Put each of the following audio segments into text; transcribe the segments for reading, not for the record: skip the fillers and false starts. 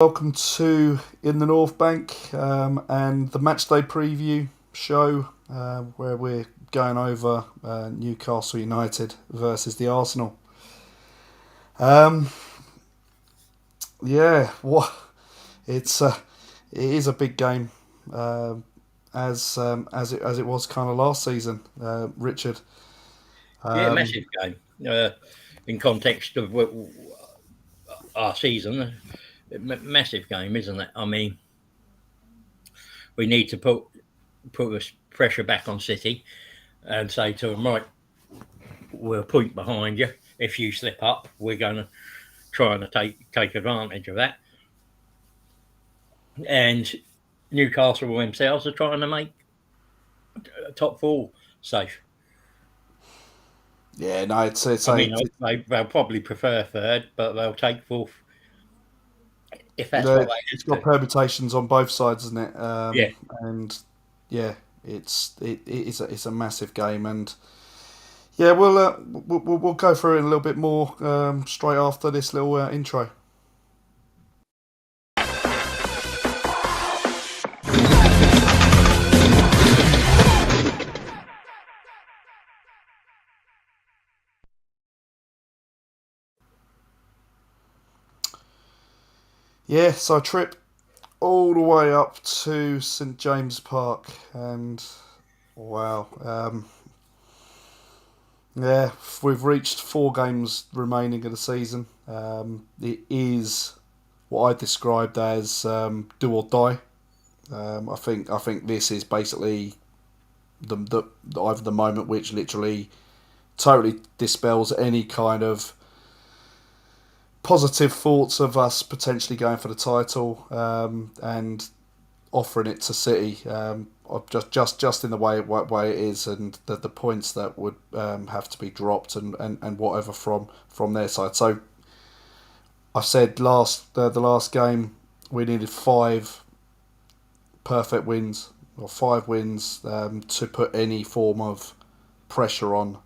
Welcome to In the North Bank and the Matchday preview show where we're going over Newcastle United versus the Arsenal. Um, yeah, what it's it is a big game as it was kind of last season. Richard, Yeah, um, massive game. In context of our season, massive game, isn't it? I mean, we need to put this pressure back on City and say to them, right, we're a point behind you. If you slip up, we're going to try and take advantage of that. And Newcastle themselves are trying to make top four safe. yeah, no, I mean, they'll probably prefer third, but they'll take fourth if that's what it's they got have to. permutations on both sides, isn't it? Yeah. And yeah, it's a massive game, and yeah, we'll go through it a little bit more straight after this little intro. Yeah, so a trip all the way up to St James Park, and wow, yeah, we've reached 4 games remaining of the season. It is what I described as do or die. I think this is basically either the moment which literally totally dispels any kind of positive thoughts of us potentially going for the title and offering it to City. Just in the way it is, and the points that would have to be dropped and whatever from their side. So I said the last game we needed 5 perfect wins or 5 wins to put any form of pressure on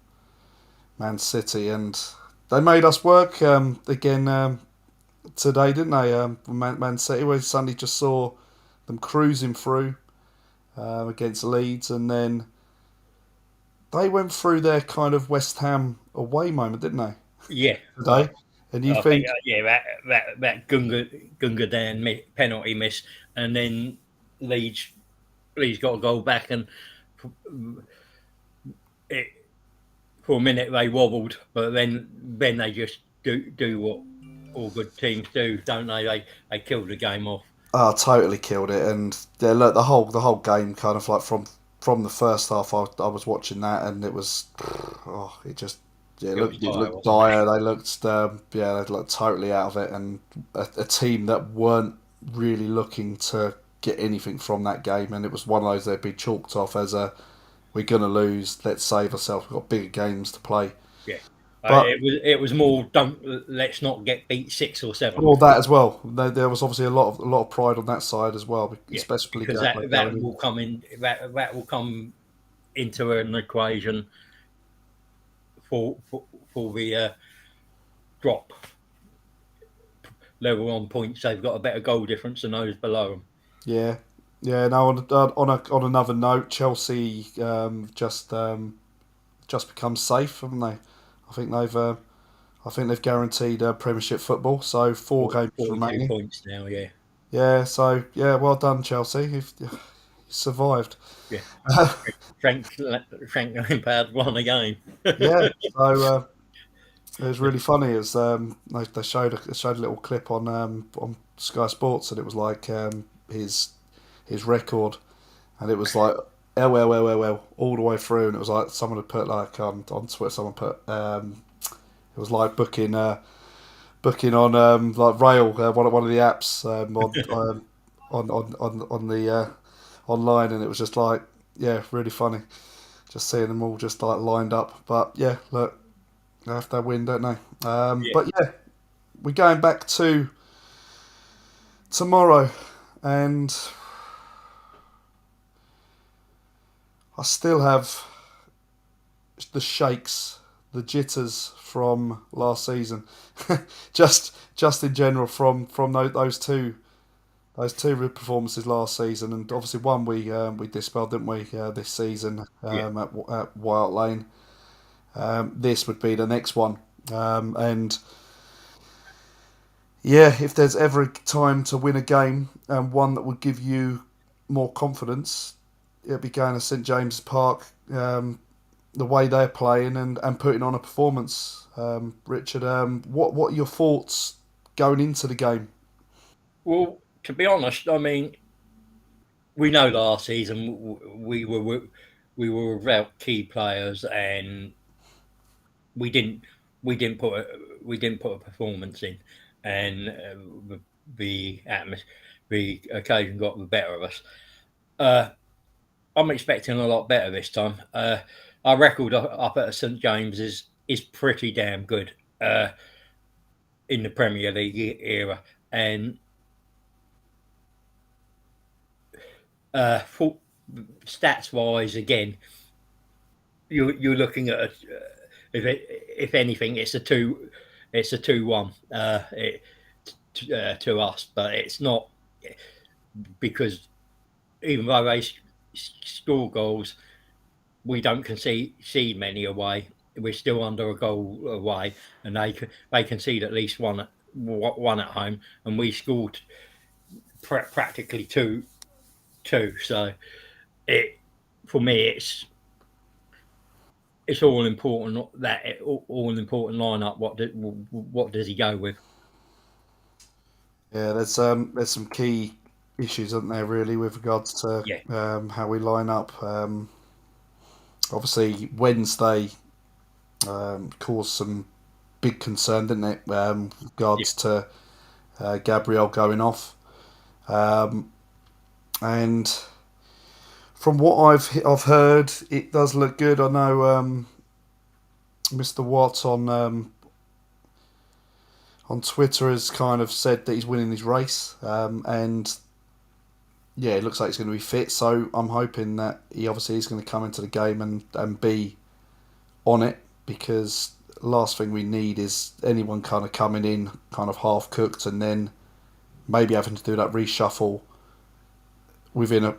Man City, and they made us work again today, didn't they? Man City, we suddenly just saw them cruising through against Leeds, and then they went through their kind of West Ham away moment, didn't they? Yeah. Today, and you I think think, yeah, that Gunga Dan penalty miss, and then Leeds got a goal back, and it, for a minute they wobbled, but then they just do what all good teams do, don't they? They kill the game off. oh, totally killed it, and yeah, look, the whole game kind of like from the first half, I was watching that, and it was, oh, it just. Yeah, It was it dire, looked wasn't it? dire. They looked totally out of it, and a team that weren't really looking to get anything from that game. And it was one of those that'd be chalked off as a we're gonna lose. Let's save ourselves. We've got bigger games to play. Yeah. But It was more don't let's not get beat 6 or 7. all that as well. There was obviously a lot of pride on that side as well, Yeah, especially because going that in. will come in that will come into an equation for the drop level on points. They've got a better goal difference than those below them. Yeah, yeah. Now on another note, Chelsea just become safe, haven't they? I think they've guaranteed Premiership football. So 4 games 42 remaining. points now. Yeah, Yeah. So yeah, well done, Chelsea. You've survived. yeah. Frank Frank Lampard won a game. Yeah. So it was really funny. It was they showed a little clip on Sky Sports, and it was like his record, and it was like all the way through, and it was like someone had put like on Twitter, someone put it was like booking on like Rail, one of the apps on the online, and it was just like yeah, really funny, just seeing them all just like lined up. But yeah, look, they have to win, don't they? Yeah, But yeah, we're going back to tomorrow, and I still have the shakes, the jitters from last season, just in general from those two those two performances last season, and obviously one we dispelled, didn't we, this season Yeah. at White Lane. This would be the next one, and yeah, if there's ever a time to win a game and one that would give you more confidence, it'd be going to St James's Park. The way they're playing and putting on a performance. Richard, what are your thoughts going into the game? Well, to be honest, I mean, we know last season we were without key players, and we didn't we didn't put a, we didn't put a performance in, and the atmosphere, the occasion got the better of us. Uh, I'm expecting a lot better this time. Our record up at St James is pretty damn good in the Premier League era, and for, stats wise, again, you're looking at if anything, it's a 2-1 to us, but it's not because even though they score goals, we don't concede many away. We're still under a goal away, and they concede at least one at home, and we scored practically two. So it for me, it's all important that all important lineup. What does he go with? Yeah, there's some key issues, aren't there, really, with regards to Yeah, how we line up. Obviously, Wednesday caused some big concern, didn't it? yeah, Regards to Gabriel going off, um, and from what I've heard, it does look good. I know Mr. Watt on Twitter has kind of said that he's winning his race, and yeah, it looks like he's going to be fit. So I'm hoping that he obviously is going to come into the game and be on it, because last thing we need is anyone kind of coming in kind of half cooked and then maybe having to do that reshuffle within a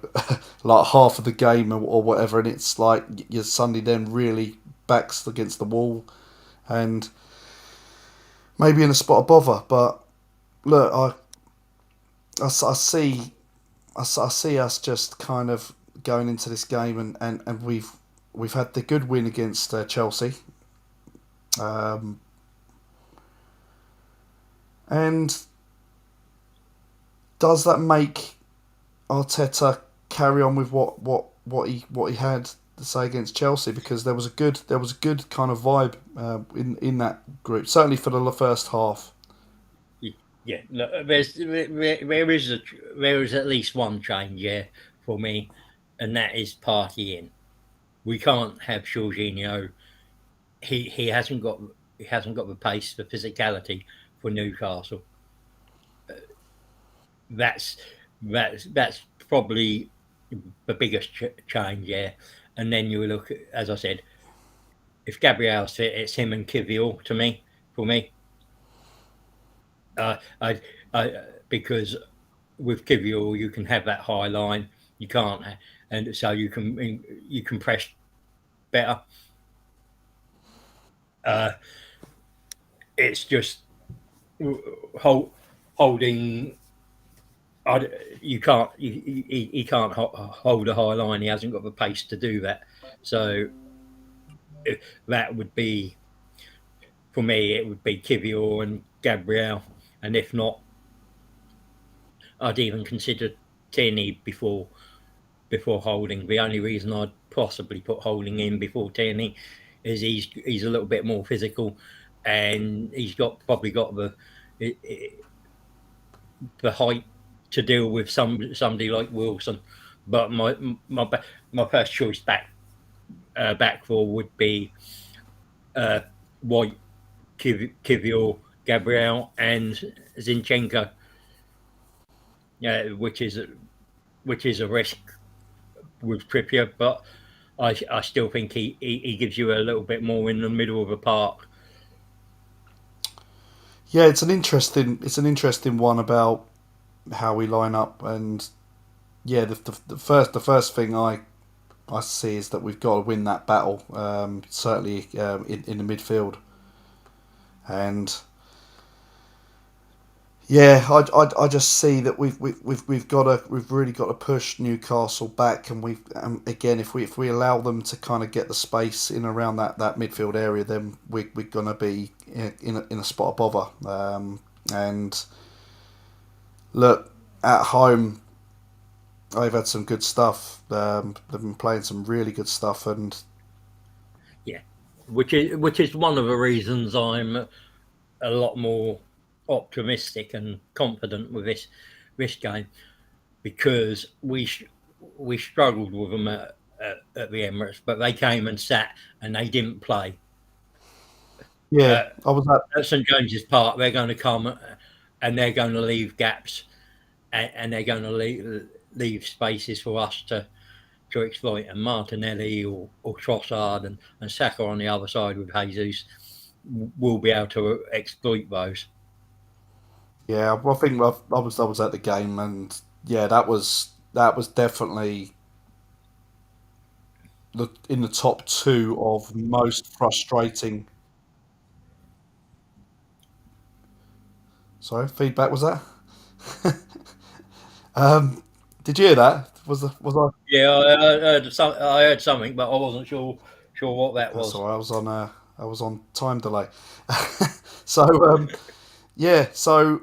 like half of the game or whatever, and it's like you're suddenly then really backs against the wall and maybe in a spot of bother. But look, I see I see us just kind of going into this game, and we've had the good win against Chelsea, um, and does that make Arteta carry on with what he had to say against Chelsea? Because there was a good kind of vibe in that group, certainly for the first half. yeah. No, there is at least one change, yeah, for me, and that is Party in. We can't have Jorginho. He hasn't got the pace, the physicality for Newcastle. That's that's probably the biggest change, yeah. And then you look, as I said, if Gabriel's fit, it's him and Kivior to me. For me, uh, I, because with Kivior you can have that high line, you can't, and so you can press better. Uh, it's just hold, holding. You can't. He can't hold a high line. He hasn't got the pace to do that. So that would be for me. It would be Kivior and Gabriel, and if not, I'd even consider Tierney before Holding. The only reason I'd possibly put Holding in before Tierney is he's a little bit more physical, and he's got probably got the height to deal with somebody like Wilson. But my my first choice back four would be uh, White, Kivior, Gabriel, and Zinchenko, which is a risk with Trippier, but I still think he gives you a little bit more in the middle of the park. Yeah, it's an interesting one about. how we line up, and yeah, the first thing I see is that we've got to win that battle. Certainly in the midfield, and yeah, I just see that we've really got to push Newcastle back, and again, if we allow them to kind of get the space in around that midfield area, then we're gonna be in a spot of bother. And look, at home, they've had some good stuff. They've been playing some really good stuff, and Yeah, which is one of the reasons I'm a lot more optimistic and confident with this game, because we struggled with them at the Emirates, but they came and sat and they didn't play. yeah, Uh, I was at at St James's Park, they're going to come and they're going to leave gaps, and they're going to leave spaces for us to exploit. And Martinelli or Trossard and Saka on the other side with Jesus will be able to exploit those. yeah. I think I was at the game, and yeah, that was definitely in the top two of most frustrating. Sorry, feedback was that? um, did you hear that? Was I? Yeah, I heard something, but I wasn't sure what that That's was. all right. I was on time delay. So yeah, so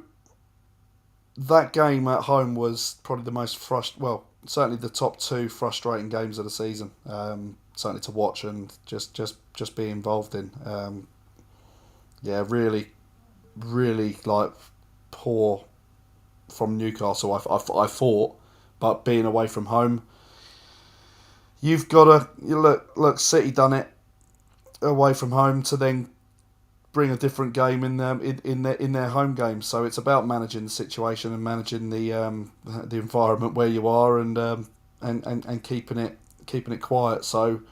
that game at home was probably the most well, certainly the top two frustrating games of the season. Certainly to watch and just be involved in. Yeah, really, really like poor from Newcastle. I thought, but being away from home, you've got to look. City done it away from home to then bring a different game in their home game. So it's about managing the situation and managing the environment where you are, and keeping it quiet. So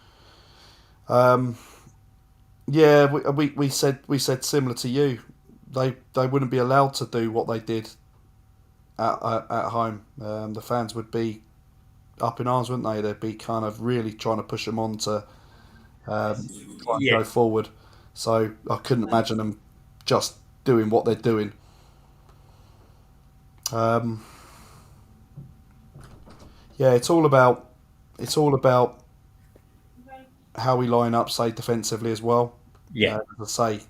um, yeah, we said similar to you. They wouldn't be allowed to do what they did at home. The fans would be up in arms, wouldn't they? They'd be kind of really trying to push them on to try and Yeah, go forward. So I couldn't imagine them just doing what they're doing. Um, yeah, it's all about how we line up, say defensively as well. yeah. As I say,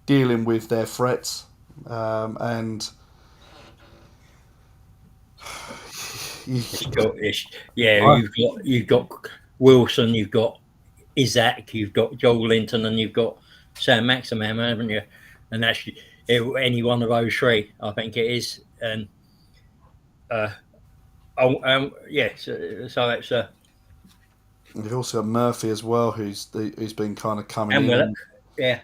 dealing with their threats, and It's got yeah. I, You've got Wilson, you've got Isaac, you've got Joel Linton, and you've got Sam Maximum, haven't you? And actually, any one of those three, I think it is. And uh, yeah. So it's you've also got Murphy as well, who's been kind of coming and Willock, in. yeah,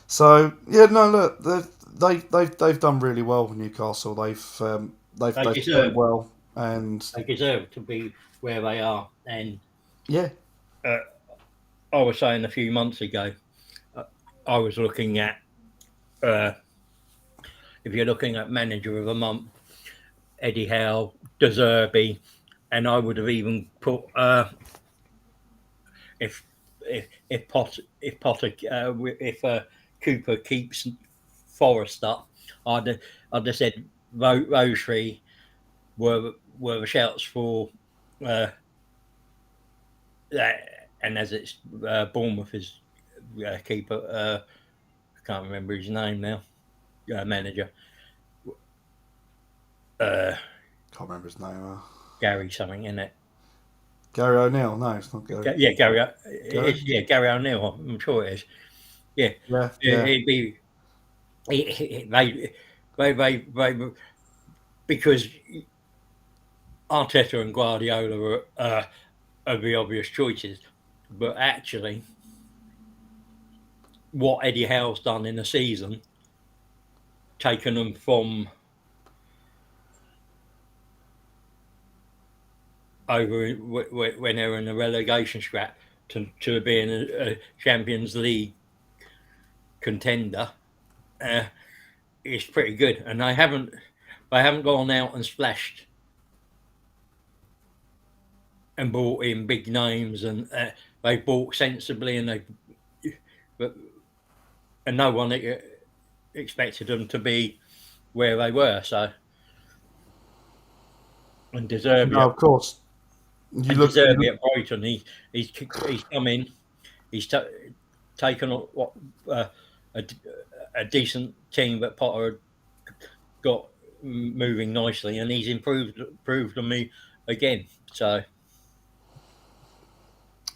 So yeah, no, look, they've done really well with Newcastle. They've they played deserve well, and they deserve to be where they are. And yeah, uh, I was saying a few months ago, uh, I was looking at uh, if you're looking at manager of the month, Eddie Howe, De Zerbi, and I would have even put if if Cooper keeps Forrest up, I'd I'd have said those three were the shouts for uh, that. And as it's Bournemouth is keeper, I can't remember his name now, manager, uh, can't remember his name. Gary something in it. Gary O'Neill. No, it's not Gary. Yeah, Gary. Gary. Gary O'Neill. I'm sure it is. Yeah, Yeah, yeah. it'd be they because Arteta and Guardiola are the obvious choices, but actually, what Eddie Howe's done in the season, taken them from over when they were in the relegation scrap to being a Champions League contender, is pretty good. And they haven't they haven't gone out and splashed and bought in big names, and they bought sensibly, and but and no one expected them to be where they were. So and No, of course. You look. Deserby at Brighton, he's come in, he's taken what uh, a, a decent team that Potter had got moving nicely, and he's improved on me again. So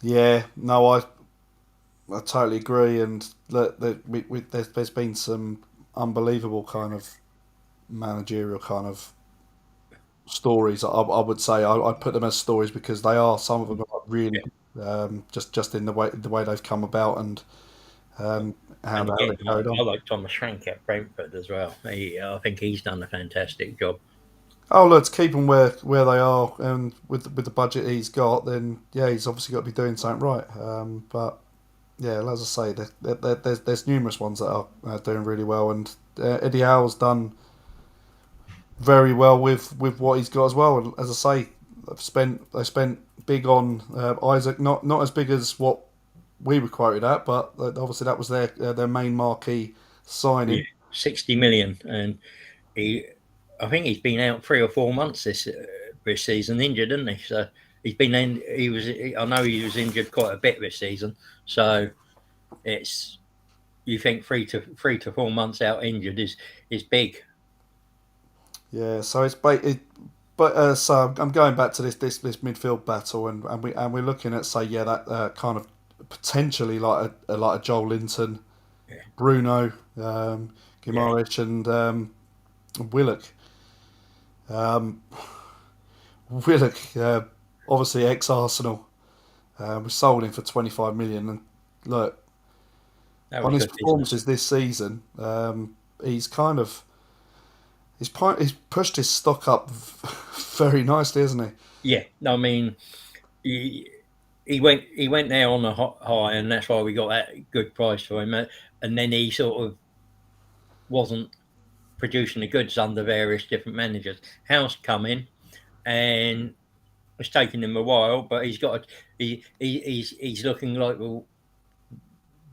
Yeah, no, I totally agree, and there's been some unbelievable kind of managerial kind of stories. I would say I'd put them as stories because they are, some of them are really yeah, good, just in the way they've come about, and how and they again, carried I on. like Thomas Frank at Brentford as well. I think he's done a fantastic job. Oh, let's keep them where they are, and with the budget he's got, then yeah, he's obviously got to be doing something right. But yeah, as I say, there's numerous ones that are doing really well, and Eddie Howe's done very well with what he's got as well. And as I say, they spent big on Isaac, not as big as what we were quoted at, but obviously that was their main marquee Yeah, signing. 60 million, and he, I think he's been out 3 or 4 months this season, injured, isn't he? So he's been in. He was. I know he was injured quite a bit this season. So it's, you think 3 to 4 months out injured is big. Yeah, so but so I'm going back to this midfield battle, and we're looking at, say, yeah, that kind of potentially like a Joel Linton, Yeah, Bruno, yeah. Guimaraes, and Willock. Um, Willock, obviously ex Arsenal, we sold him for 25 million, and look, That on was his good business. performances this season, he's kind of he's pushed his stock up very nicely, hasn't he? Yeah, I mean, he he went there on a high, and that's why we got that good price for him. And then he sort of wasn't producing the goods under various different managers. House come in, and it's taken him a while, but he's looking like the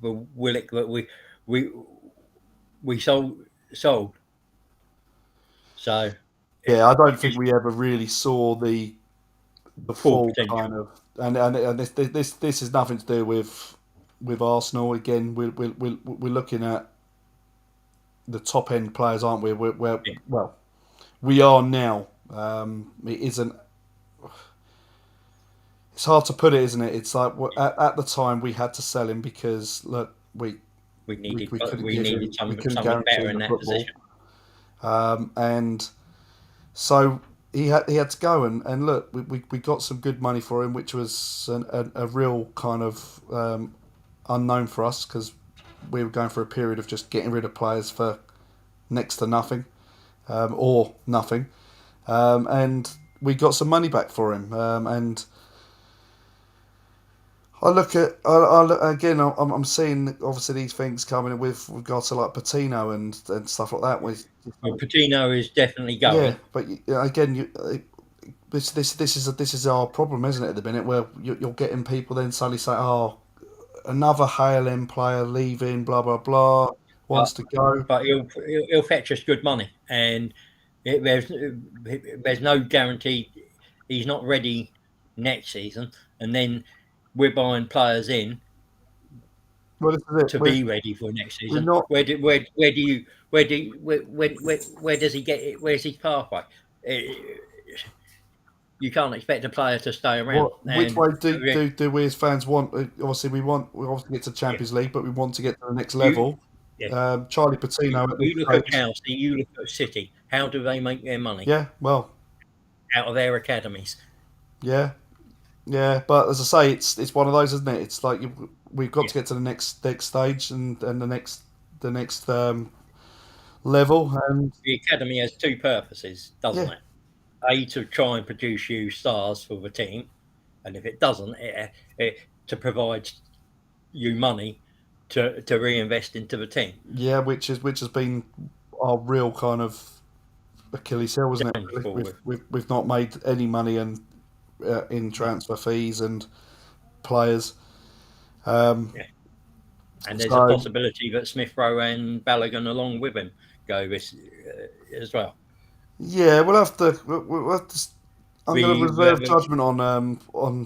Willock that we we sold. So Yeah, I don't it think is we ever really saw the full full potential. kind of, and this is nothing to do with Arsenal. Again, we're looking at the top end players, aren't we? Yeah, Well, we are now. It isn't. It's hard to put it, isn't it? It's like at the time we had to sell him because look, we needed we couldn't we give needed him, we couldn't something guarantee better him in the that football, position. and so he had to go, and look, we got some good money for him, which was a real kind of unknown for us because we were going for a period of just getting rid of players for next to nothing, or nothing, and we got some money back for him, and I look again. I'm seeing obviously these things coming with regards to like Patino and stuff like that. With Well, Patino is definitely yeah, going. but again, this is our problem, isn't it? At the minute, where you're getting people then suddenly say, "Oh, another Hale End player leaving, blah blah blah, But wants to go." he'll fetch us good money, and there's no guarantee he's not ready next season, and then we're buying players in Well, this is it. to We're be ready for next we're season. not. Where does he get it? Where's his pathway? Eh, You can't expect a player to stay around, Which way do, yeah, do, do we as fans want? Obviously, we obviously get to yeah, Champions League, but we want to get to the next you level. yeah. Charlie Patino at this You look at stage, Chelsea, you look at City. How do they make their money? yeah, well, Out of their academies. yeah, yeah. But as I say, it's one of those, isn't it? It's like we've got Yeah. to get to the next stage and the next level, and The academy has two purposes, doesn't yeah, it? A, to try and produce you stars for the team, and if it doesn't, to provide you money to reinvest into the team. yeah, which has been our real kind of Achilles heel, wasn't it? Going Really? forward. We've not made any money in No, transfer fees and players. Um, yeah. And there's a so possibility that Smith Rowe and Balogun along with him go this as well. yeah, we'll have to. We'll have to. I'm going to We have reserve judgment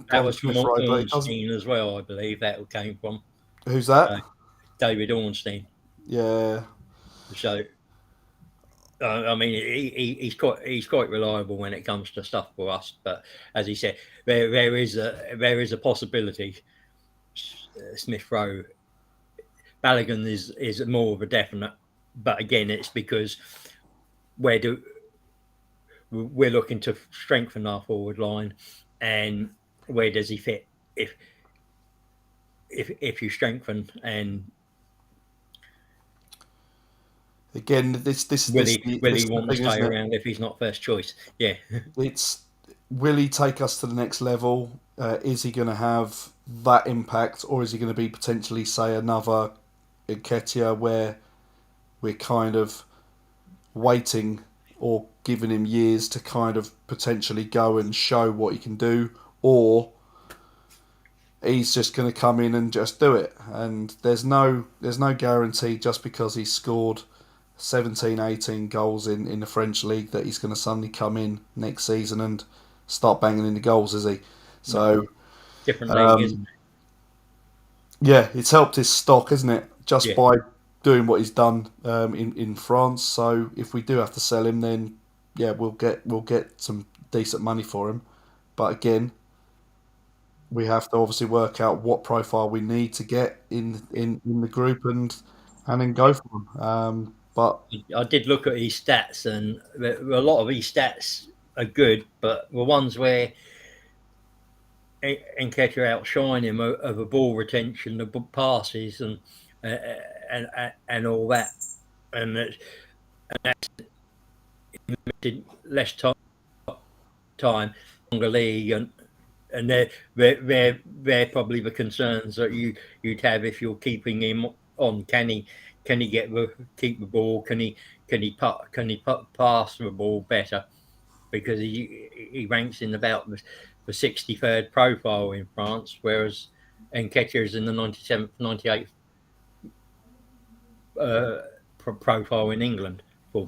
that on was from Smith Rowe, but it doesn't. Ornstein as well, I believe that came from Who's that? uh, David Ornstein. Yeah, So I mean, he's quite reliable when it comes to stuff for us. But as he said, there is a possibility. Smith Rowe, Balogun is more of a definite. But again, it's because where do we're looking to strengthen our forward line, and where does he fit if if you strengthen, and again, will this he is the want to thing, stay isn't it? around if he's not first choice? Yeah, It's will he take us to the next level? Is he going to have that impact, or is he going to be potentially, say, another Nketiah, where we're kind of waiting or giving him years to kind of potentially go and show what he can do, or he's just going to come in and just do it. And there's no guarantee just because he's scored 17, 18 goals in the French league that he's going to suddenly come in next season and start banging in the goals, is he? no, So different league, isn't um, yeah, it's helped his stock, isn't it? it? Just Yeah. by doing what he's done in France. So if we do have to sell him, then yeah, we'll get some decent money for him. But again, we have to obviously work out what profile we need to get in the group and then go for them. But I did look at his stats, and a lot of his stats are good, but the ones where Nketiah outshine him of a ball retention, the passes, and all that, and that's less time, longer league, and they're probably the concerns that you'd have if you're keeping him on. Can he keep the ball? Can he pass the ball better? Because he ranks in about the 63rd profile in France, whereas Nketiah is in the 97th, 98th uh, profile in England for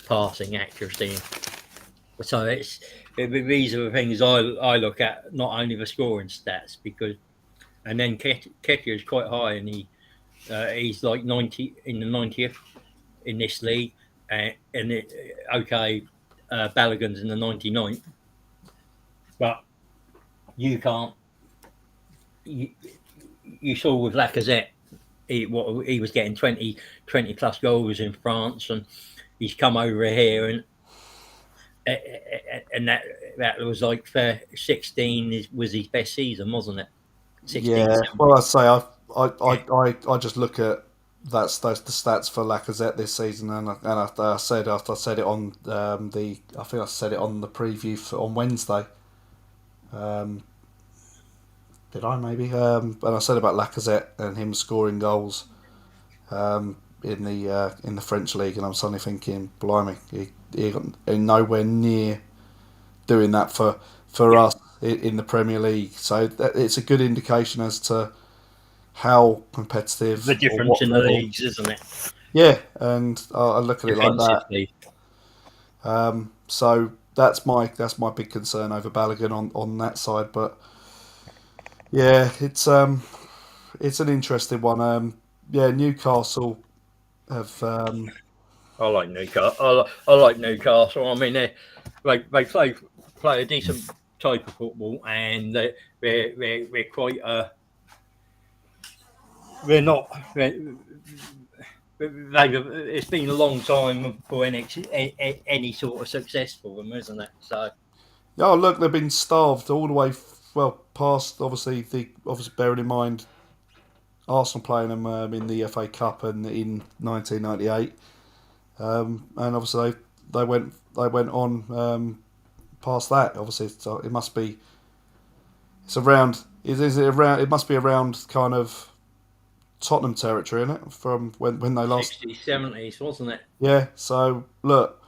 passing accuracy. So these are the things I look at, not only the scoring stats, because and then Ketia is quite high, and he's like 90 in the 90th in this league, and okay, Balogun's in the 99th, but you can't you, you saw with Lacazette he was getting 20 plus goals in France, and he's come over here and that was like 16 was his best season, wasn't it? 16, yeah, 17. well, I say Yeah, I just look at those the stats for Lacazette this season, and I said after I said it on I think I said it on the preview on Wednesday. Um, did I maybe? And I said about Lacazette and him scoring goals in the French league, and I'm suddenly thinking, blimey, he got nowhere near doing that for yeah. us in the Premier League. So it's a good indication as to how The competitive or difference what in the level. leagues, isn't it? Yeah, and I look at it like that. Defensively, So that's my big concern over Balogun on that side. But yeah, it's an interesting one. Yeah, Newcastle have I like Newcastle. I like Newcastle. I mean, they play a decent type of football, and they're quite they're not it's been a long time for any sort of success for them, isn't it? So oh look, they've been starved all the way well past obviously bearing in mind Arsenal playing them in the FA Cup and in 1998, and obviously they went on past that. Obviously, so it must be it's around is it around it must be around kind of Tottenham territory, isn't it? From when they lost. 60s, 70s, wasn't it? Yeah. So look,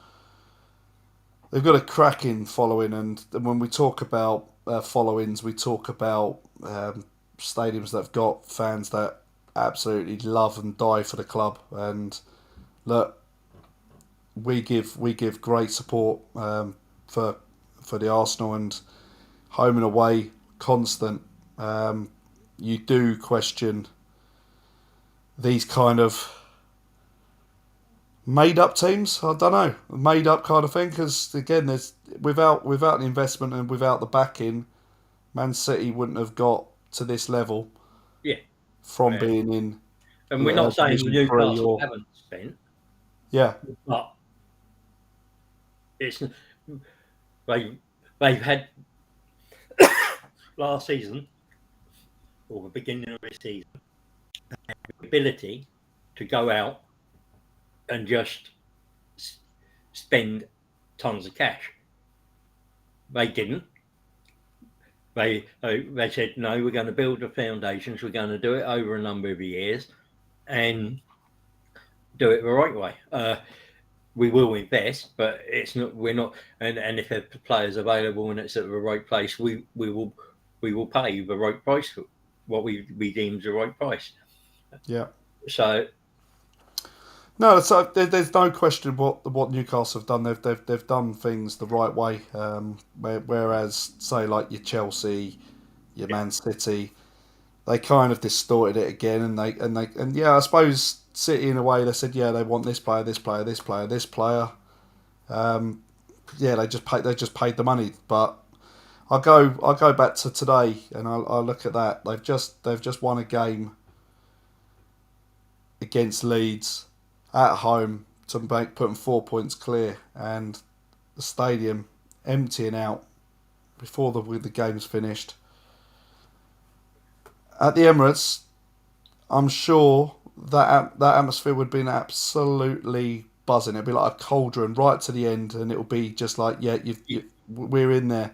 they've got a cracking following, and when we talk about followings, we talk about stadiums that have got fans that absolutely love and die for the club. And look, we give great support for the Arsenal, and home and away constant. You do question these kind of made up teams. I don't know, made up kind of thing, because again, there's without the investment and without the backing, Man City wouldn't have got to this level Yeah, from and, being in we're not saying Division Three Newcastle or haven't spent, yeah. but it's they they've had last season or the beginning of this season the ability to go out and just spend tons of cash. They didn't. They said no. We're going to build the foundations. We're going to do it over a number of years and do it the right way. We will invest, but it's not. We're not. And if a player's available and it's at the right place, we will pay the right price for what we deem the right price. Yeah. So No, so there's no question what Newcastle have done. They've done things the right way. Whereas, say, like your Chelsea, your yeah, Man City, they kind of distorted it again, and yeah, I suppose City in a way they said, yeah, they want this player, this player, this player, this player. Um, yeah, they just paid the money. But I go back to today, and I look at that. They've just won a game against Leeds at home to make putting 4 points clear, and the stadium emptying out before the game's finished. At the Emirates, I'm sure that atmosphere would have been absolutely buzzing. It'd be like a cauldron right to the end, and it'll be just like, yeah, we're in there.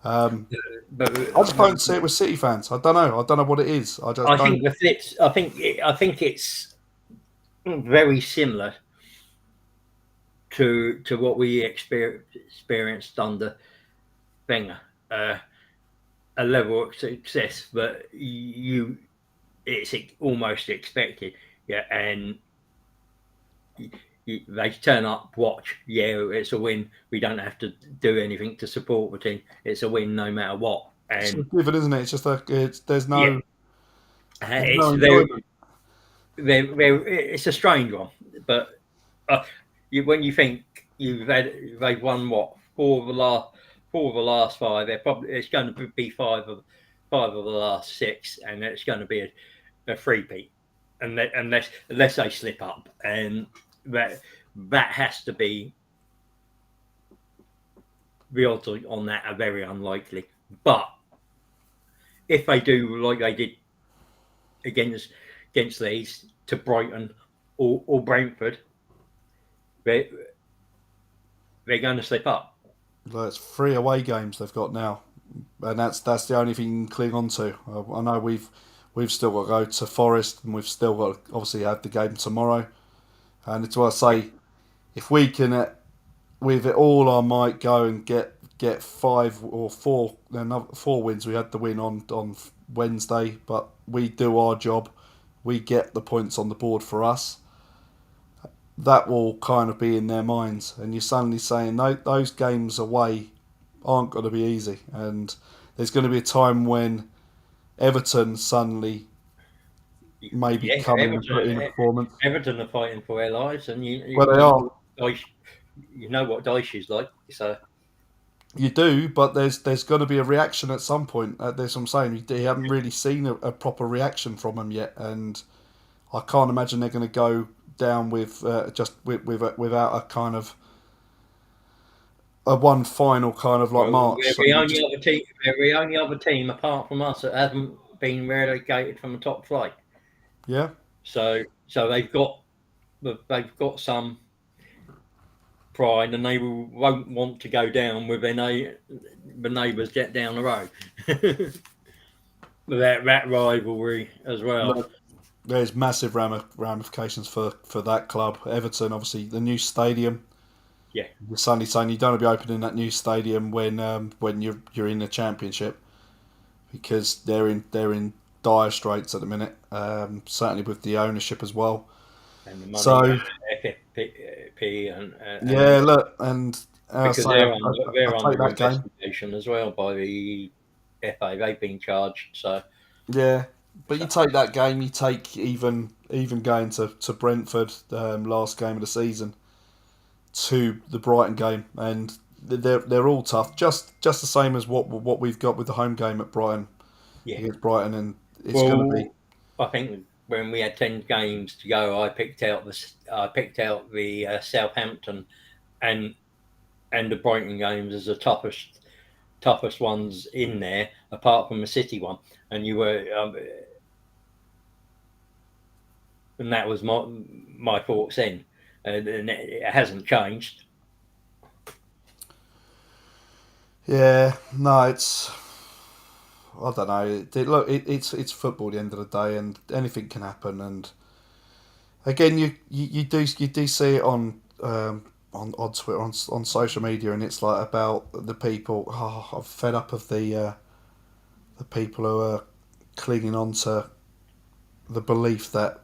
Um, but I just don't see it with City fans. I don't know. I don't know what it is. I just I think don't. the flips. I think it's very similar to what we experienced under Wenger. Uh, a level of success that it's almost expected. Yeah, and they turn up, watch. Yeah, it's a win. We don't have to do anything to support the team. It's a win no matter what. It's a And given, isn't it? It's just there's yeah, no it's very, enjoyment. it's a strange one. But uh, when you think they've won what four of the last five, it's going to be five of the last six, and it's going to be a three-peat, and unless they slip up, and that has to be the odds on that are very unlikely. But if they do like they did against Leeds to Brighton or Brentford, they they're going to slip up. Well, it's 3 away games they've got now, and that's the only thing you can cling on to. I know we've still got to go to Forest, and we've still got to obviously have the game tomorrow. And it's what I say, if we can, with it all our might, go and get 5 or 4 another 4 wins. We had the win on Wednesday, but we do our job. We get the points on the board for us. That will kind of be in their minds, and you're suddenly saying those games away aren't going to be easy, and there's going to be a time when Everton suddenly maybe Yeah, come in and put in a performance. Everton are fighting for their lives, and Well, they are. you know what Dyche is like. So You do, but there's going to be a reaction at some point. There's what I'm saying. You haven't really seen a proper reaction from them yet, and I can't imagine they're going to go down with without a kind of a one final kind of like well, march. they're So the you only just other team. They're the only other team apart from us that hasn't been relegated from the top flight. yeah. So they've got some pride, and they won't want to go down with the neighbours get down the road. that rivalry as well. Look, there's massive ramifications for that club. Everton, obviously, the new stadium. Yeah, You're suddenly saying you don't want to be opening that new stadium when you're in the championship because they're in dire straits at the minute. Certainly with the ownership as well. and the money, So FFP, and yeah, look, and because say I they're take under that game. investigation as well by the FA. They've been charged. Yeah, but you So take that game. You take even going to Brentford last game of the season to the Brighton game, and they're all tough. Just the same as what we've got with the home game at Brighton yeah. against Brighton, and it's going to be Well, I think when we had 10 games to go, I picked out the Southampton and the Brighton games as the toughest ones in there, apart from the City one. And you were, and that was my thoughts then, and it hasn't changed. yeah. No, it's I don't know. Look, it's football at the end of the day, and anything can happen. And again, you do see it on Twitter on social media, and it's like about the people. Oh, I'm fed up of the people who are clinging on to the belief that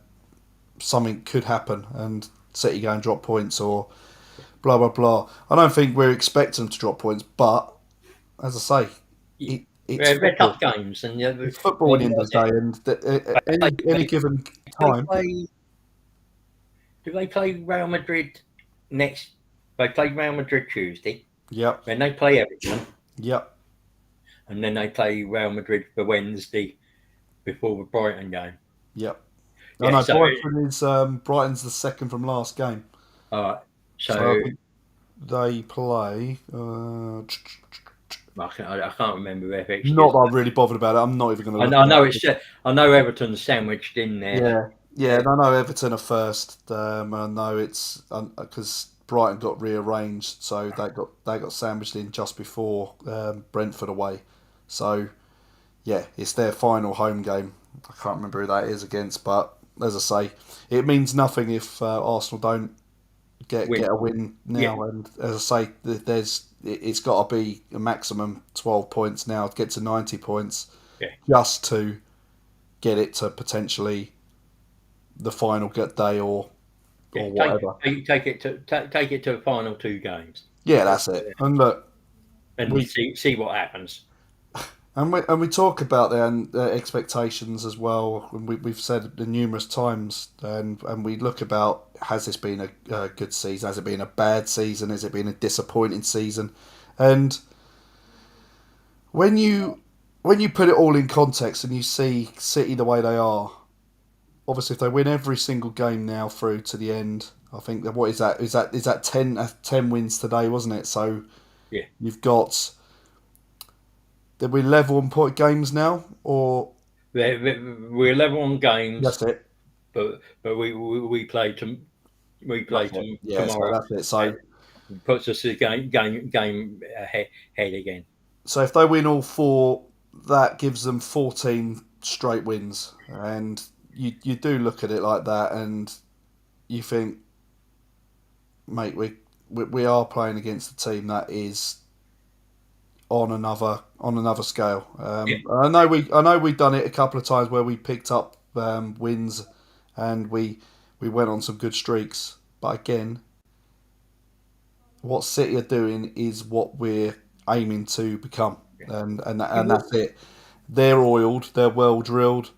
something could happen and City go and drop points or blah blah blah. I don't think we're expecting them to drop points, but as I say, it's They're football. tough games, and It's football at the end of the day, and any they, given they time. play. Do they play Real Madrid next? They play Real Madrid Tuesday, Yep, then they play Everton, yep, and then they play Real Madrid for Wednesday before the Brighton game. yep. I Yeah, know so Brighton's the second from last game, uh, so I so think they play. I can't remember their Not fixtures. that I'm really bothered about it. I'm not even going to look I at know it. I know Everton's sandwiched in there. Yeah, yeah. Uh, And I know Everton are first. I know it's because Brighton got rearranged, so they got sandwiched in just before Brentford away. So yeah, it's their final home game. I can't remember who that is against, but as I say, it means nothing if Arsenal don't get win. a win Yeah, now. And as I say, it's got to be a maximum 12 points now to get to 90 points, yeah. just to get it to potentially the final get day Yeah, or whatever. take it to the final 2 games, Yeah, that's it. And look, and we see what happens. and we talk about their expectations as well. And we've said it numerous times, and we look about, has this been a good season? Has it been a bad season? Has it been a disappointing season? And when you put it all in context and you see City the way they are, obviously if they win every single game now through to the end, I think that what is that 10 wins today, wasn't it? So Yeah, you've got, did we level on point games now, or we're level on games, that's it? but we play That's it. Yeah, so tomorrow. that's it. And So puts us a game ahead again. so if they win all four, that gives them 14 straight wins, and you do look at it like that, and you think, mate, we are playing against a team that is on another scale. Yeah, I know we've done it a couple of times where we picked up wins, and we went on some good streaks. But again, what City are doing is what we're aiming to become, and that's it. They're oiled, they're well drilled.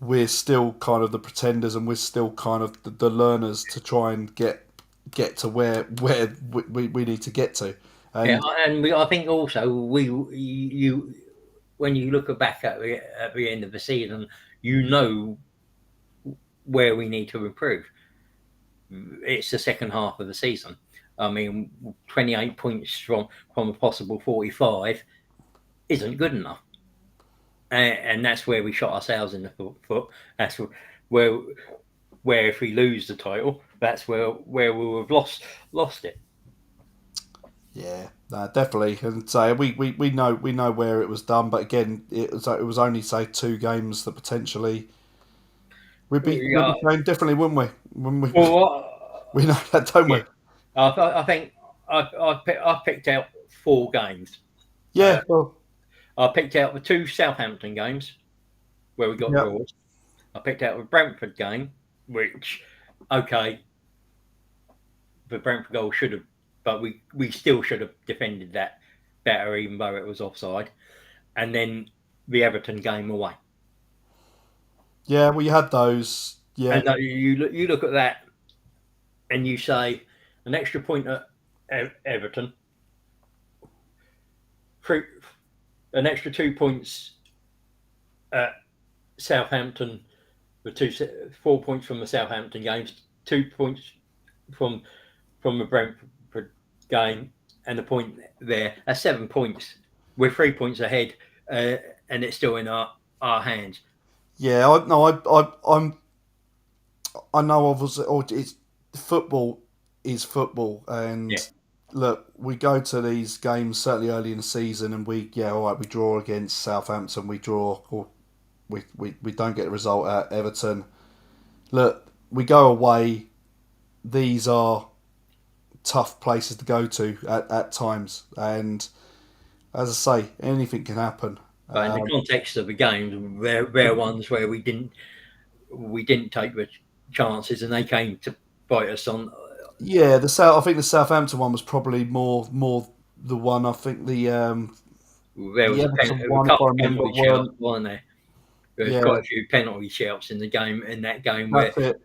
We're still kind of the pretenders, and we're still kind of the learners to try and get to where we need to get to. yeah, And and I think also you when you look back at the end of the season, you know where we need to improve. It's the second half of the season. I mean, 28 points from a possible 45 isn't good enough, and that's where we shot ourselves in the foot. That's where if we lose the title, that's where we would have lost it. yeah, no, definitely. And so we know where it was done, but again, it was only say 2 games that potentially we'd be Yeah. playing differently, wouldn't we? When we Well, we know that, don't yeah. we? I think I picked out 4 games. Uh, Yeah, well, I picked out the 2 Southampton games where we got yeah, draws. I picked out the Brentford game, which, okay, the Brentford goal should have, but we still should have defended that better, even though it was offside. And then the Everton game away. yeah. We had those. Yeah, And you look at that and you say an extra point at Everton, three, an extra 2 points at Southampton, the 4 points from the Southampton games, 2 points from the Brentford game, and a point there. That's 7 points. We're 3 points ahead, uh, and it's still in our hands. yeah. I no, I know. Obviously, or it's football is football, Yeah, and look, we go to these games certainly early in the season, and all right, we draw against Southampton, we draw, or we don't get a result at Everton. Look, we go away. These are tough places to go to at times, and as I say, anything can happen. but in the context of the games, they're ones where we didn't take the chances, and they came to bite us on. Yeah, I think the Southampton one was probably more the one. I think There the was Everton a one, if I couple of remember, penalty shouts, weren't. weren't there? There was Yeah, quite a few penalty shouts in that game where that's it.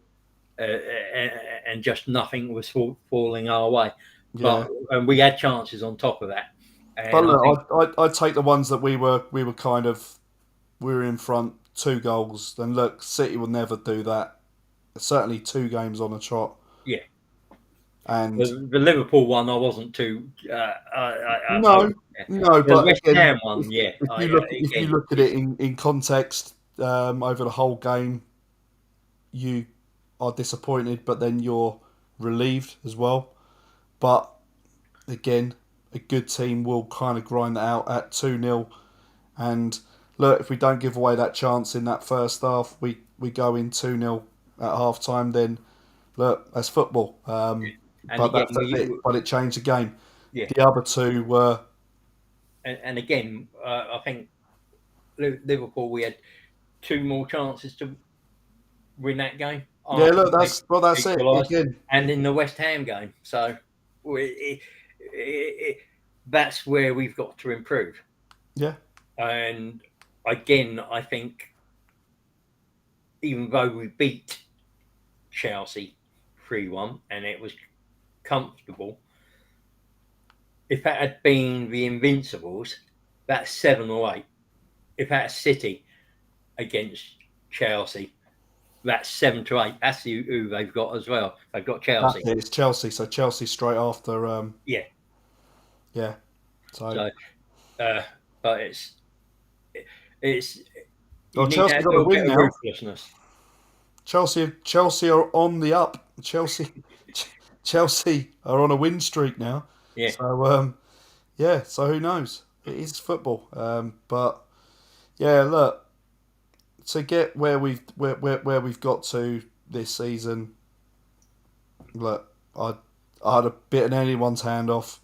and just nothing was falling our way. Yeah, But and we had chances on top of that, but and I think look, I take the ones that we were kind of we were in front 2 goals. Then look, City will never do that. Certainly 2 games on a trot, yeah, and the Liverpool one I wasn't too. no, Yeah. no. The But West again, Ham one, yeah, if you again, look at it in context over the whole game, you are disappointed, but then you're relieved as well. But again, a good team will kind of grind that out at 2-0. And look, if we don't give away that chance in that first half, we go in 2-0 at half time, then look, that's football. and But again that's it. But it changed the game. yeah, The other two were, and again, I think Liverpool we had 2 more chances to win that game yeah, after look, they that's it. equalised, Again, and in the West Ham game. So it, that's where we've got to improve. yeah, And again, I think even though we beat Chelsea 3-1 and it was comfortable, if that had been the Invincibles, that's 7 or 8. If that's City against Chelsea, that's 7-8. That's who they've got as well. They've got that's Chelsea. it. It's Chelsea. So Chelsea straight after, Yeah. yeah. So, So, uh, but it's you well, need Chelsea that got a little win bit of now. ruthlessness. Chelsea are on the up. Chelsea are on a win streak now. Yeah. So yeah. So who knows? It is football. But yeah, look, to get where we've got to this season. Look, I had a bit of anyone's hand off.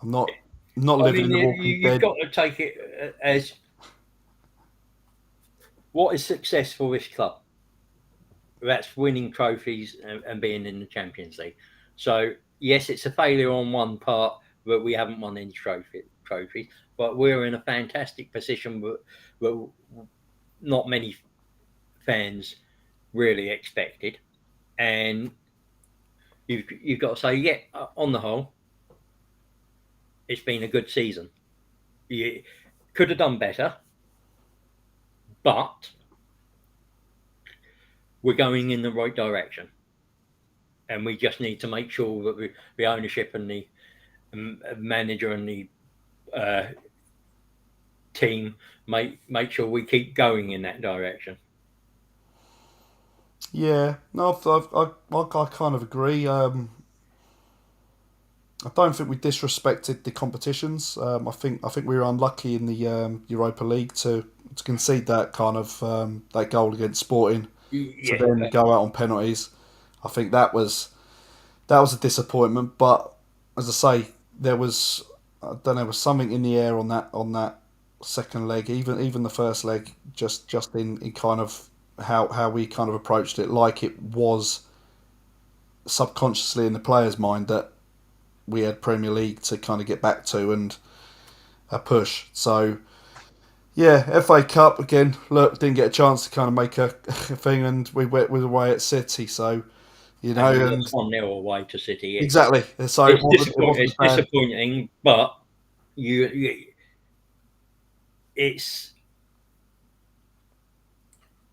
I'm not I living mean, in the Walking you've Dead. got to take it as what is success for this club. That's winning trophies and being in the Champions League. So yes, it's a failure on one part that we haven't won any trophies, but we're in a fantastic position that not many fans really expected. And you've got to say, yeah, on the whole, it's been a good season. You could have done better, but we're going in the right direction. And we just need to make sure that the ownership and the manager and the uh, team make sure we keep going in that direction. Yeah, no, I kind of agree. I don't think we disrespected the competitions. I think we were unlucky in the Europa League to concede that kind of that goal against Sporting to Yeah, then go out on penalties. I think that was a disappointment. But as I say, there was, I don't know, there was something in the air on that second leg, even the first leg, just in kind of how we kind of approached it, like it was subconsciously in the players' mind that we had Premier League to kind of get back to and a push. So yeah, FA Cup again. Look, didn't get a chance to kind of make a thing, and we went with away at City. So you And know, we and lost 1-0 away to City. exactly. So it wasn't It's a bad. disappointing, but you it's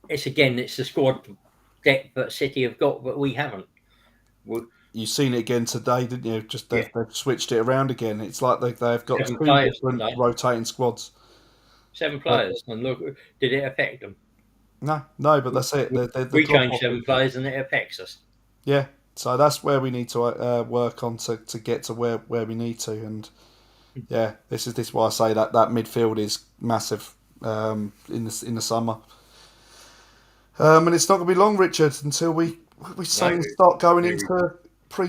it's the squad depth that City have got, but we haven't. We, You've seen it again today, didn't you? Just yeah, they've switched it around again. It's like they've got seven two players different today, rotating squads. 7 players, and look, did it affect them? No, but that's it. The We drop changed off is 7 players, and it affects us. yeah. So that's where we need to work on to get to where we need to. And yeah, this is why I say that midfield is massive in the summer. And it's not going to be long, Richard, until we No, suddenly start going very, into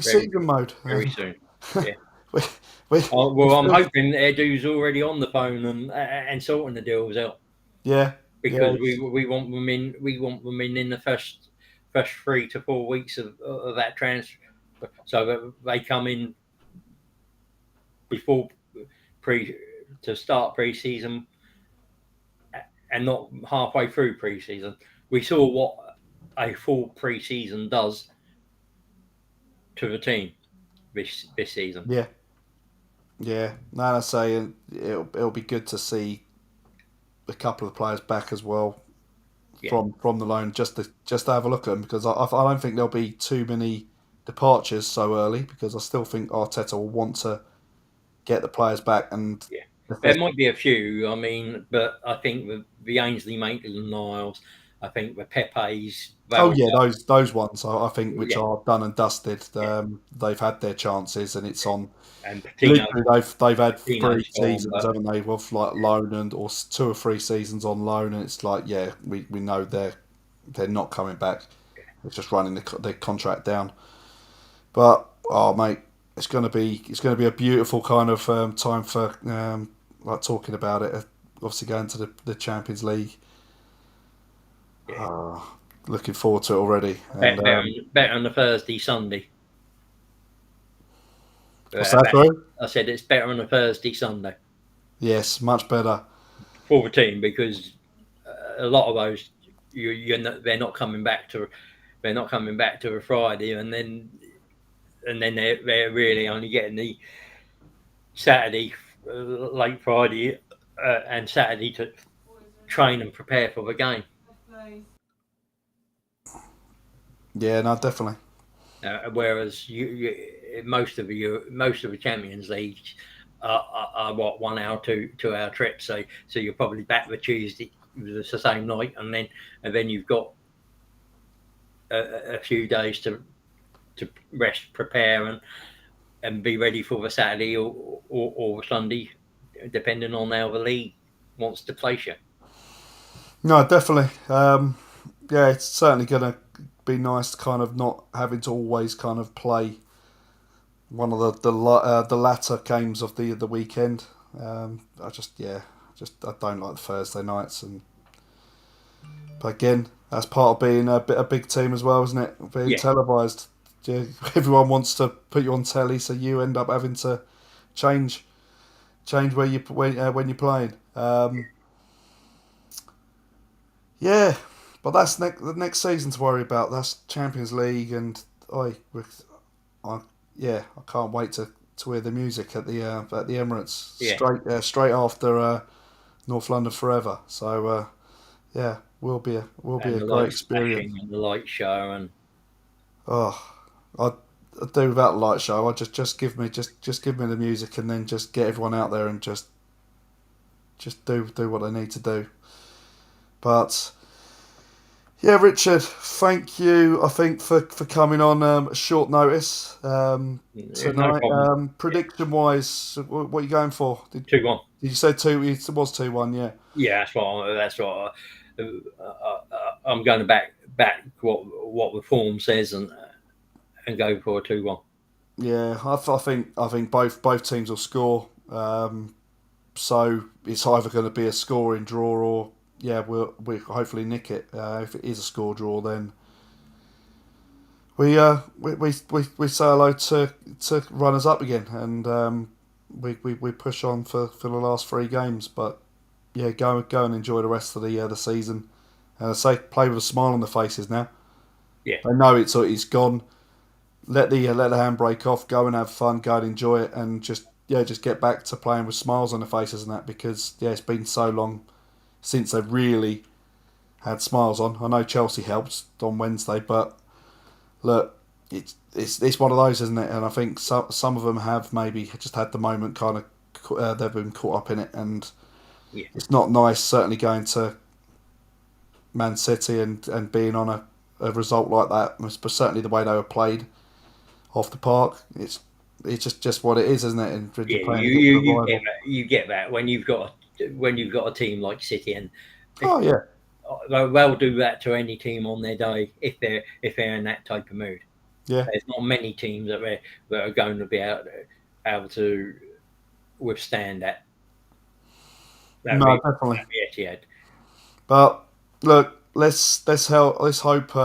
very, pre-season mode. very soon. Yeah. We, we, we Well, I'm still, hoping Edu's already on the phone and sorting the deals out, yeah, yeah, because we want them in the first 3 to 4 weeks of that transfer, so that they come in before pre to start pre-season and not halfway through pre-season. We saw what a full pre-season does to the team this season. yeah, yeah. No, I say it'll be good to see a couple of players back as well Yeah, from the loan, just to have a look at them because I don't think there'll be too many departures so early because I still think Arteta will want to get the players back and yeah. if There there's might be a few. I mean, but I think the Ainsley Maitland-Niles, I think the Pepe's, oh they'll yeah, those ones I think which yeah, are done and dusted. yeah, They've had their chances, and it's on. and Patino, Literally, they've had three Patino's gone, seasons, but haven't they? With like loan and or 2 or 3 seasons on loan, and it's like yeah, we know they're not coming back. It's just running the contract down. But oh mate, it's gonna be a beautiful kind of time for like talking about it. Obviously going to the Champions League. yeah, Looking forward to it already. And better on the Thursday, Sunday. what's that, That, sorry? I said it's better on a Thursday, Sunday Yes, much better. for the team, because a lot of those they're not coming back to a Friday, and then they're really only getting the Saturday, late Friday, and Saturday to train and prepare for the game. Yeah, no, definitely. Whereas most of the Champions League are what 1 hour, 2 hour trips. So you're probably back the Tuesday, it's the same night, and then you've got a few days to rest, prepare, and be ready for the Saturday or Sunday, depending on how the league wants to place you. No, definitely. Yeah, it's certainly gonna be nice, kind of not having to always kind of play one of the latter games of the weekend. I don't like the Thursday nights, and but again, that's part of being a big team as well, isn't it? Being Yeah, televised, yeah, everyone wants to put you on telly, so you end up having to change where when you're playing. Yeah, but that's the next season to worry about. That's Champions League, and I yeah, I can't wait to hear the music at the Emirates yeah. straight after North London Forever. So yeah, will be And a the great light experience. splashing and the light show, and Oh, I'd do without the light show. I just give me the music and then just get everyone out there and just do what they need to do. But yeah, Richard, thank you. I think for coming on short notice no tonight. problem. Prediction wise, what are you going for? Did, 2-1. did you say two? It was 2-1. Yeah. Yeah, that's what I'm going to back what the form says, and go for a 2-1. Yeah, I think both teams will score. So it's either going to be a scoring draw or yeah, we'll hopefully nick it. If it is a score draw, then we say hello to runners up again, and we push on for the last three games. But yeah, go and enjoy the rest of the season. And I say play with a smile on the faces now. Yeah, They know it's gone. Let the handbrake off. Go and have fun. Go and enjoy it, and just get back to playing with smiles on the faces and that, because yeah, it's been so long since they've really had smiles on. I know Chelsea helped on Wednesday, but look, it's one of those, isn't it? And I think some of them have maybe just had the moment kind of they've been caught up in it, and yeah, it's not nice. Certainly going to Man City and being on a result like that, but certainly the way they were played off the park, it's just what it is, isn't it? And you're yeah. playing You against you a you get rival. that. You get that when you've got a team like City, and Oh yeah, they'll do that to any team on their day if they're in that type of mood. yeah. There's not many teams that are going to be able to withstand that No, reach definitely. at the Etihad. But look, let's hope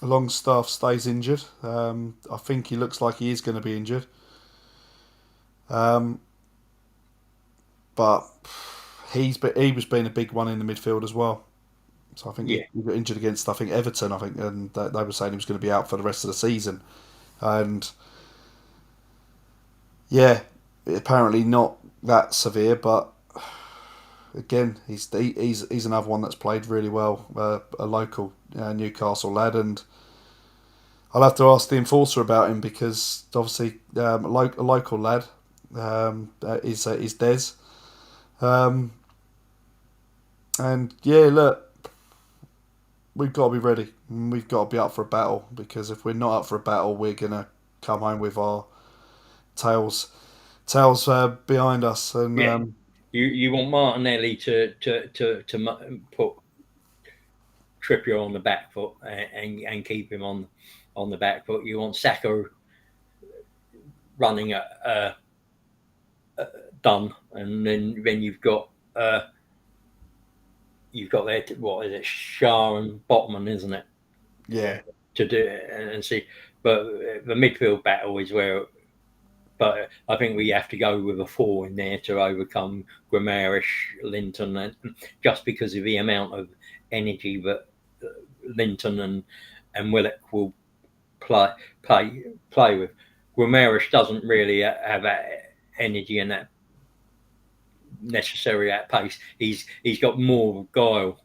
Longstaff stays injured. I think he looks like he is going to be injured. Um, but he was being a big one in the midfield as well. So I think Yeah, he got injured against, I think, Everton. I think, and they were saying he was going to be out for the rest of the season. And yeah, apparently not that severe, but again, he's another one that's played really well. A local Newcastle lad, and I'll have to ask the enforcer about him, because obviously a local lad is Des. Um, and yeah, look, we've got to be ready. We've got to be up for a battle, because if we're not up for a battle, we're gonna come home with our tails behind us. And yeah. You want Martinelli put Trippier on the back foot and keep him on the back foot. You want Saka running done, and then you've got there what is it, Shah and Botman, isn't it? yeah, To do it and see, but the midfield battle is where. But I think we have to go with a four in there to overcome Grammarish, Linton, and just because of the amount of energy that Linton and Willock will play play with. Grammarish doesn't really have that energy and that necessary at pace. He's got more guile.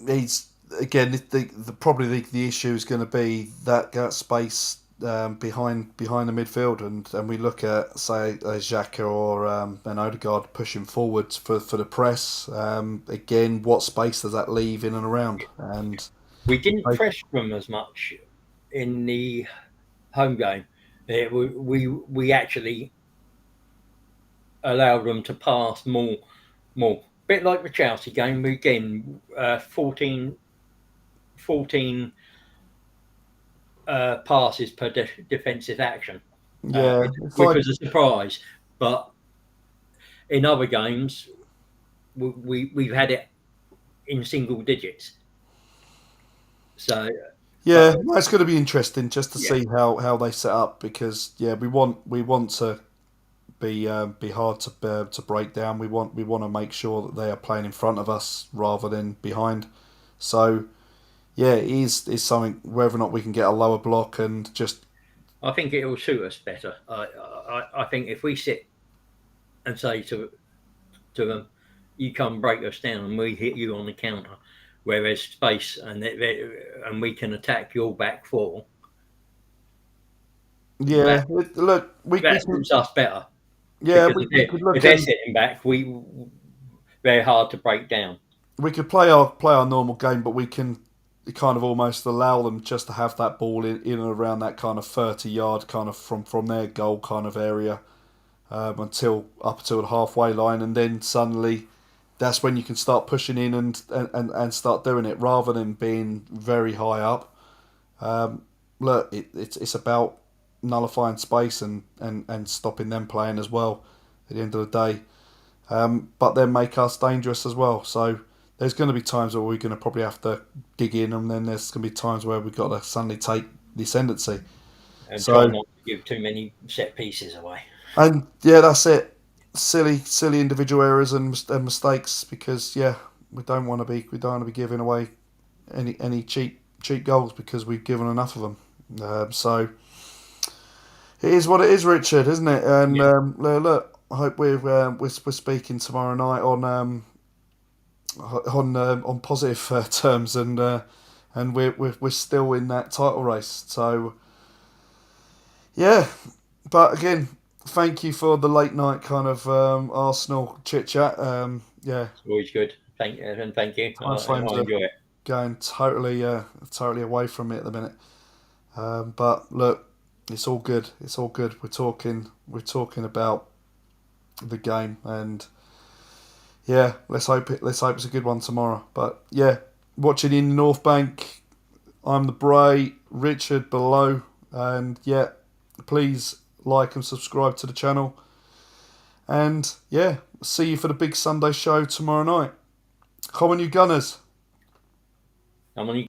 he's again the probably the issue is going to be that space behind the midfield, and we look at say Xhaka or an Odegaard pushing forward for the press. Again, what space does that leave in and around? And We didn't like, press them as much in the home game. We actually allowed them to pass more. Bit like the Chelsea game, we again 14 passes per defensive action, yeah, it's which like was a surprise. But in other games, we've had it in single digits. So, but yeah, well, it's going to be interesting just to yeah, see how they set up, because yeah, we want to be hard to break down. We want to make sure that they are playing in front of us rather than behind. So yeah, it is something, whether or not we can get a lower block and just I think it will suit us better. I think if we sit and say to them, "You come break us down, and we hit you on the counter, where there's space and we can attack your back four." yeah, That look, we that can, suits us better yeah, because we could if look they're and sitting back, they're hard to break down. we could play our normal game, but we can kind of almost allow them just to have that ball in and around that kind of 30 yard kind of from their goal kind of area, until up until the halfway line, and then suddenly that's when you can start pushing in and start doing it, rather than being very high up. Look, it's about nullifying space and stopping them playing as well at the end of the day. But then make us dangerous as well. So there's going to be times where we're going to probably have to dig in, and then there's going to be times where we've got to suddenly take the ascendancy. and try So, not to give too many set pieces away. and yeah, that's it. Silly individual errors and mistakes, because yeah, we don't want to be giving away any cheap goals, because we've given enough of them. So it is what it is, Richard, isn't it? And Yeah, look, I hope we're speaking tomorrow night on positive terms, and we're still in that title race. So yeah, but again, thank you for the late night kind of Arsenal chit chat. Yeah, it's always good. Thank you. time frames I are enjoy it. going totally away from me at the minute. But look, it's all good. It's all good. We're talking about the game, and yeah, let's hope it's a good one tomorrow. But yeah, watching in North Bank, I'm the Bray, Richard below, and yeah, please like and subscribe to the channel. And yeah, see you for the big Sunday show tomorrow night. Come on, you Gunners! I'm on